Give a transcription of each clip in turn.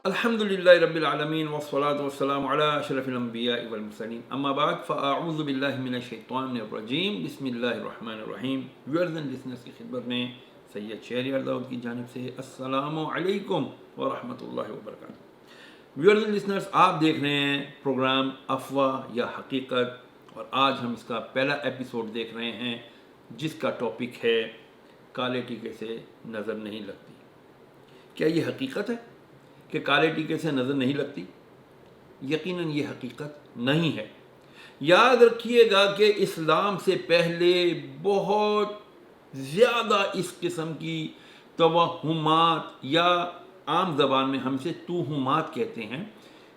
الحمدللہ رب العالمین والصلاة والسلام علی اشرف الانبیاء والمرسلین اما بعد فاعوذ باللہ من الشیطان الرجیم بسم اللہ الرحمن الرحیم. ویورز اینڈ لسنرز کی خدمت میں سید شہریار داؤد کی جانب سے السلام علیکم ورحمۃ اللہ وبرکاتہ. ویورز اینڈ لسنرز، آپ دیکھ رہے ہیں پروگرام افواہ یا حقیقت، اور آج ہم اس کا پہلا ایپیسوڈ دیکھ رہے ہیں جس کا ٹاپک ہے کالے ٹیکے سے نظر نہیں لگتی. کیا یہ حقیقت ہے کہ کالے ٹیکے سے نظر نہیں لگتی؟ یقیناً یہ حقیقت نہیں ہے. یاد رکھیے گا کہ اسلام سے پہلے بہت زیادہ اس قسم کی توہمات، یا عام زبان میں ہم سے توہمات کہتے ہیں،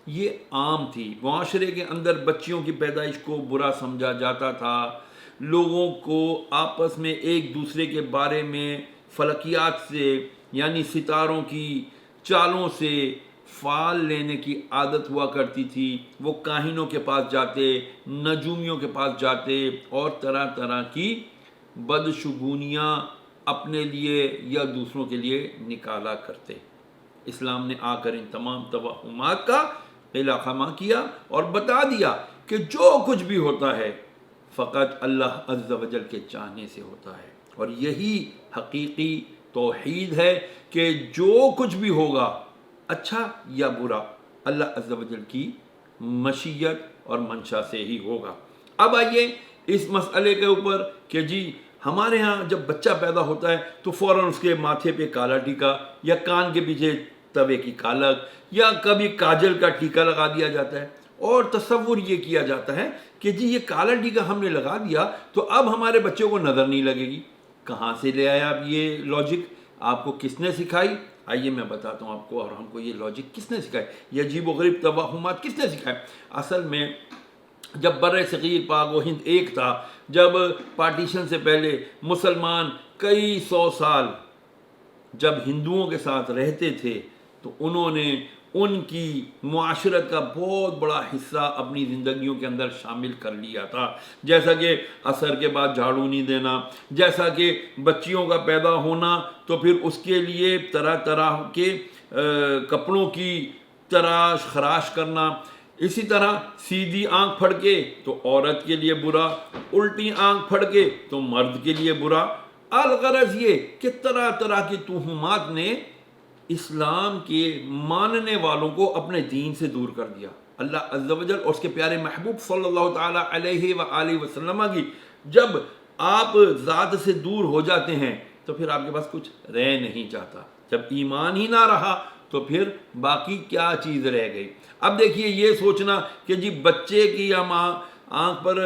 یہ عام تھی. معاشرے کے اندر بچیوں کی پیدائش کو برا سمجھا جاتا تھا. لوگوں کو آپس میں ایک دوسرے کے بارے میں فلکیات سے، یعنی ستاروں کی چالوں سے فال لینے کی عادت ہوا کرتی تھی. وہ کاہنوں کے پاس جاتے، نجومیوں کے پاس جاتے، اور طرح طرح کی بدشگونیاں اپنے لیے یا دوسروں کے لیے نکالا کرتے. اسلام نے آ کر ان تمام توہمات کا قلع خامہ کیا اور بتا دیا کہ جو کچھ بھی ہوتا ہے فقط اللہ عز و جل کے چاہنے سے ہوتا ہے. اور یہی حقیقی توحید ہے کہ جو کچھ بھی ہوگا، اچھا یا برا، اللہ عز و جل کی مشیت اور منشا سے ہی ہوگا. اب آئیے اس مسئلے کے اوپر کہ جی ہمارے ہاں جب بچہ پیدا ہوتا ہے تو فوراً اس کے ماتھے پہ کالا ٹیکا، یا کان کے پیچھے توے کی کالک، یا کبھی کاجل کا ٹیکا لگا دیا جاتا ہے، اور تصور یہ کیا جاتا ہے کہ جی یہ کالا ٹیکا ہم نے لگا دیا تو اب ہمارے بچوں کو نظر نہیں لگے گی. کہاں سے لے آیا آپ یہ لاجک؟ آپ کو کس نے سکھائی؟ آئیے میں بتاتا ہوں آپ کو، اور ہم کو یہ لاجک کس نے سکھائی، یہ عجیب و غریب توہمات کس نے سکھائے. اصل میں جب بر صغیر پاک و ہند ایک تھا، جب پارٹیشن سے پہلے مسلمان کئی سو سال جب ہندوؤں کے ساتھ رہتے تھے تو انہوں نے ان کی معاشرت کا بہت بڑا حصہ اپنی زندگیوں کے اندر شامل کر لیا تھا. جیسا کہ عصر کے بعد جھاڑو نہیں دینا، جیسا کہ بچیوں کا پیدا ہونا تو پھر اس کے لیے طرح طرح کے کپڑوں کی تراش خراش کرنا، اسی طرح سیدھی آنکھ پھڑ کے تو عورت کے لیے برا، الٹی آنکھ پھڑ کے تو مرد کے لیے برا. الغرض یہ کہ طرح طرح کی توہمات نے اسلام کے ماننے والوں کو اپنے دین سے دور کر دیا. اللہ عز و جل اور اس کے پیارے محبوب صلی اللہ تعالی علیہ وآلہ وسلم کی جب آپ ذات سے دور ہو جاتے ہیں تو پھر آپ کے پاس کچھ رہ نہیں جاتا. جب ایمان ہی نہ رہا تو پھر باقی کیا چیز رہ گئی. اب دیکھیے یہ سوچنا کہ جی بچے کی یا ماں آنکھ پر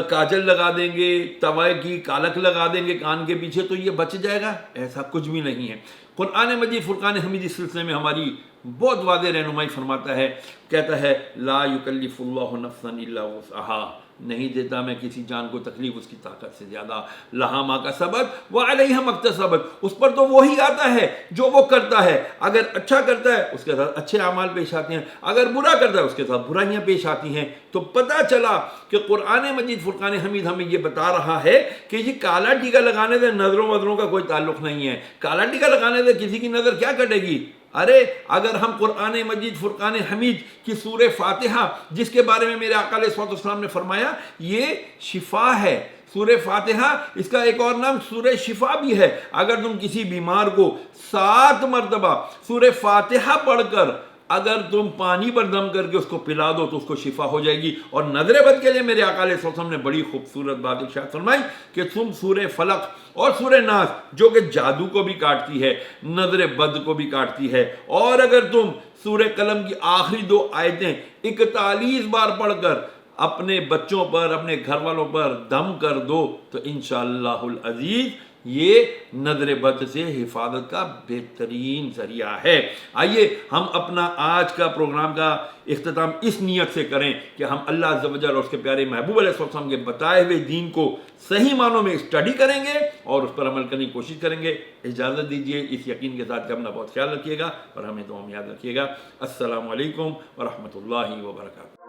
کاجل لگا دیں گے، توے کی کالک لگا دیں گے کان کے پیچھے تو یہ بچ جائے گا، ایسا کچھ بھی نہیں ہے. قرآن مجید فرقان حمید اس سلسلے میں ہماری بہت واضح رہنمائی فرماتا ہے، کہتا ہے لا یکلف اللہ نفسا الا وسعها، نہیں دیتا میں کسی جان کو تکلیف اس کی طاقت سے زیادہ. لہا ما کسبت وعلیہا ما اکتسبت، اس پر تو وہی آتا ہے جو وہ کرتا ہے. اگر اچھا کرتا ہے اس کے ساتھ اچھے اعمال پیش آتے ہیں، اگر برا کرتا ہے اس کے ساتھ برائیاں پیش آتی ہیں. تو پتہ چلا کہ قرآن مجید فرقان حمید ہمیں یہ بتا رہا ہے کہ یہ کالا ٹیکا لگانے سے نظروں وظروں کا کوئی تعلق نہیں ہے. کالا ٹیکا لگانے سے کسی کی نظر کیا کٹے گی؟ ارے اگر ہم قرآن مجید فرقان حمید کی سورہ فاتحہ، جس کے بارے میں میرے آقا علیہ الصلوۃ والسلام نے فرمایا یہ شفا ہے، سورہ فاتحہ اس کا ایک اور نام سورہ شفا بھی ہے. اگر تم کسی بیمار کو 7 مرتبہ سورہ فاتحہ پڑھ کر اگر تم پانی پر دم کر کے اس کو پلا دو تو اس کو شفا ہو جائے گی. اور نظر بد کے لیے میرے آقا علیہ الصلوۃ والسلام نے بڑی خوبصورت بات ارشاد فرمائی کہ تم سورہ فلق اور سورہ ناس، جو کہ جادو کو بھی کاٹتی ہے، نظر بد کو بھی کاٹتی ہے، اور اگر تم سورہ قلم کی آخری 2 آیتیں 41 بار پڑھ کر اپنے بچوں پر، اپنے گھر والوں پر دم کر دو تو انشاءاللہ العزیز یہ نظر بد سے حفاظت کا بہترین ذریعہ ہے. آئیے ہم اپنا آج کا پروگرام کا اختتام اس نیت سے کریں کہ ہم اللہ عز و جل اور اس کے پیارے محبوب علیہ السلام کے بتائے ہوئے دین کو صحیح معنوں میں اسٹڈی کریں گے اور اس پر عمل کرنے کی کوشش کریں گے. اجازت دیجیے اس یقین کے ساتھ کہ اپنا بہت خیال رکھیے گا اور ہمیں دعا میں یاد رکھیے گا. السلام علیکم ورحمۃ اللہ وبرکاتہ.